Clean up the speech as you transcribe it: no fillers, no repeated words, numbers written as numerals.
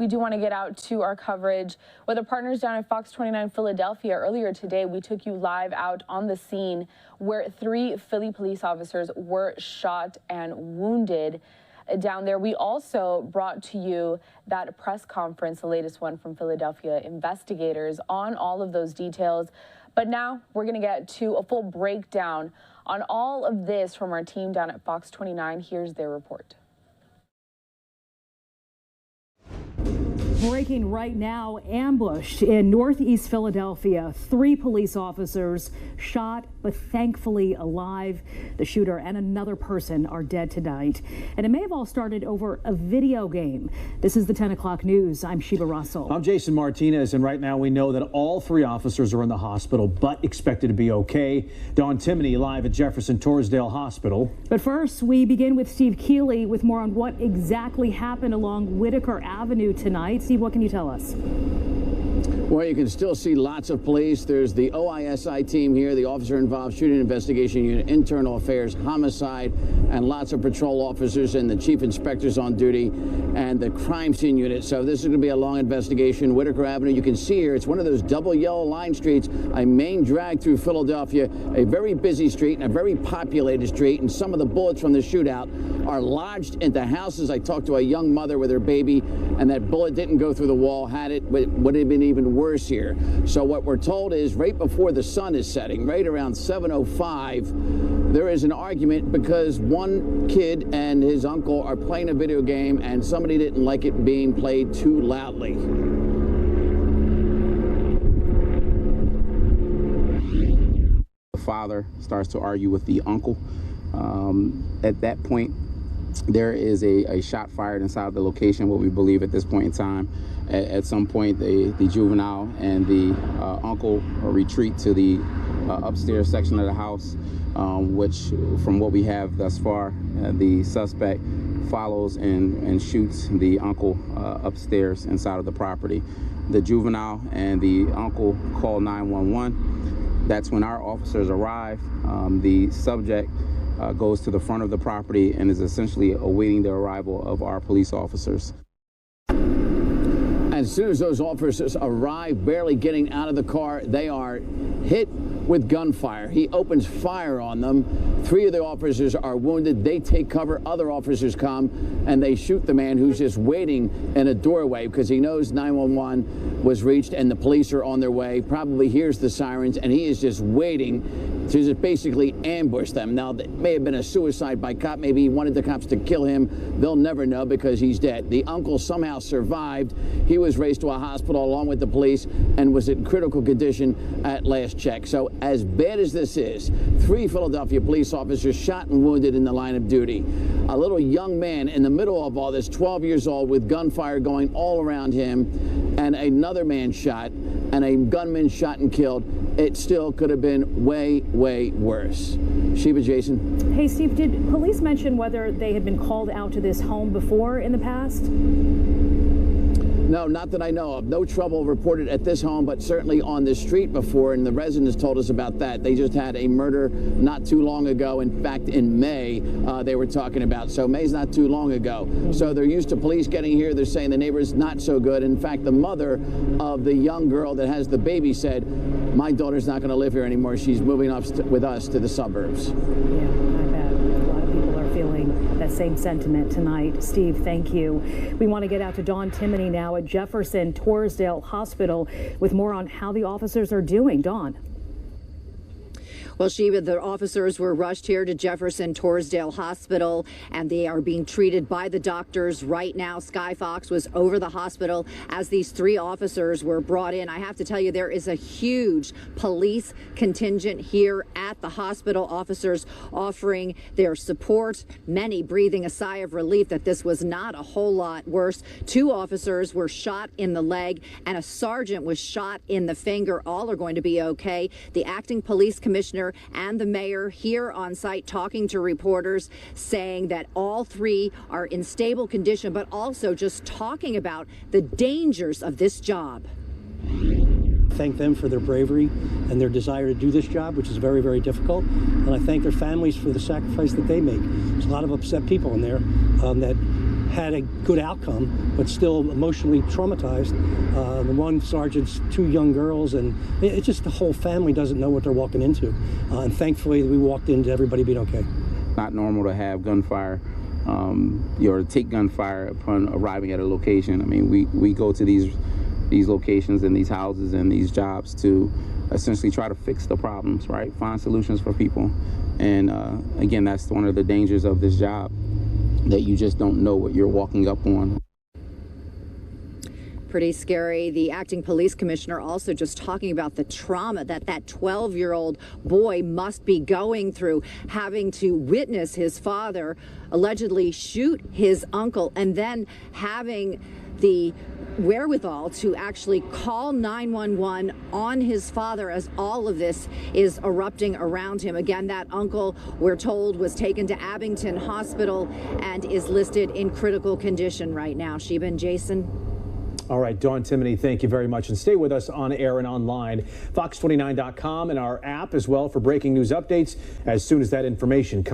we do want to get out to our coverage with our partners down at Fox 29 Philadelphia. Earlier today, we took you live out on the scene where 3 Philly police officers were shot and wounded down there. We also brought to you that press conference, the latest one from Philadelphia investigators on all of those details. But now we're going to get to a full breakdown on all of this from our team down at Fox 29. Here's their report. Breaking right now, ambushed in northeast Philadelphia. 3 police officers shot, but thankfully alive. The shooter and another person are dead tonight. And it may have all started over a video game. This is the 10 o'clock news. I'm Sheba Russell. I'm Jason Martinez, and right now we know that all 3 officers are in the hospital, but expected to be okay. Dawn Timoney live at Jefferson Torresdale Hospital. But first, we begin with Steve Keeley with more on what exactly happened along Whitaker Avenue tonight. Steve, what can you tell us? Well, you can still see lots of police. There's the OISI team here, the Officer Involved Shooting Investigation Unit, Internal Affairs, Homicide, and lots of patrol officers and the chief inspectors on duty and the crime scene unit. So this is going to be a long investigation. Whitaker Avenue, you can see here, it's one of those double yellow line streets, a main drag through Philadelphia, a very busy street and a very populated street. And some of the bullets from the shootout are lodged into houses. I talked to a young mother with her baby, and that bullet didn't go through the wall. Had it, would have been even worse here. So what we're told is right before the sun is setting, right around 7:05, there is an argument because one kid and his uncle are playing a video game and somebody didn't like it being played too loudly. The father starts to argue with the uncle. At that point, there is a shot fired inside the location, what we believe at this point in time. At some point, the juvenile and the uncle retreat to the upstairs section of the house, which, from what we have thus far, the suspect follows and shoots the uncle upstairs inside of the property. The juvenile and the uncle call 911. That's when our officers arrive. The subject goes to the front of the property and is essentially awaiting the arrival of our police officers. As soon as those officers arrive, barely getting out of the car, they are hit with gunfire. He opens fire on them. 3 of the officers are wounded. They take cover. Other officers come and they shoot the man who's just waiting in a doorway because he knows 911 was reached and the police are on their way. Probably hears the sirens and he is just waiting to just basically ambush them. Now, it may have been a suicide by cop. Maybe he wanted the cops to kill him. They'll never know because he's dead. The uncle somehow survived. He was raced to a hospital along with the police and was in critical condition at last check. So as bad as this is, 3 Philadelphia police officers shot and wounded in the line of duty. A little young man in the middle of all this, 12 years old, with gunfire going all around him, and another man shot, and a gunman shot and killed. It still could have been way, way worse. Sheba, Jason. Hey, Steve, did police mention whether they had been called out to this home before in the past? No, not that I know of. No trouble reported at this home, but certainly on the street before, and the residents told us about that. They just had a murder not too long ago. In fact, in May, they were talking about. So May's not too long ago. So they're used to police getting here. They're saying the neighbor's not so good. In fact, the mother of the young girl that has the baby said, my daughter's not going to live here anymore. She's moving up with us to the suburbs. Yeah, I bet. A lot of people are feeling that same sentiment tonight. Steve, thank you. We want to get out to Dawn Timoney now at Jefferson Torresdale Hospital with more on how the officers are doing. Dawn. Well, Sheba, the officers were rushed here to Jefferson Torresdale Hospital, and they are being treated by the doctors right now. Sky Fox was over the hospital as these 3 officers were brought in. I have to tell you, there is a huge police contingent here at the hospital. Officers offering their support, many breathing a sigh of relief that this was not a whole lot worse. 2 officers were shot in the leg, and a sergeant was shot in the finger. All are going to be okay. The acting police commissioner and the mayor here on site talking to reporters, saying that all 3 are in stable condition, but also just talking about the dangers of this job. Thank them for their bravery and their desire to do this job, which is very, very difficult. And I thank their families for the sacrifice that they make. There's a lot of upset people in there that had a good outcome, but still emotionally traumatized. The one sergeant's 2 young girls, and it's just the whole family doesn't know what they're walking into. And thankfully, we walked into everybody being okay. Not normal to have gunfire, or to take gunfire upon arriving at a location. I mean, we go to these locations and these houses and these jobs to essentially try to fix the problems, right? Find solutions for people. And again, that's one of the dangers of this job, that you just don't know what you're walking up on. Pretty scary. The acting police commissioner also just talking about the trauma that 12-year-old boy must be going through, having to witness his father allegedly shoot his uncle, and then having the wherewithal to actually call 911 on his father as all of this is erupting around him. Again, that uncle, we're told, was taken to Abington Hospital and is listed in critical condition right now. Sheba and Jason. All right, Dawn Timoney, thank you very much. And stay with us on air and online, fox29.com, and our app as well for breaking news updates as soon as that information comes.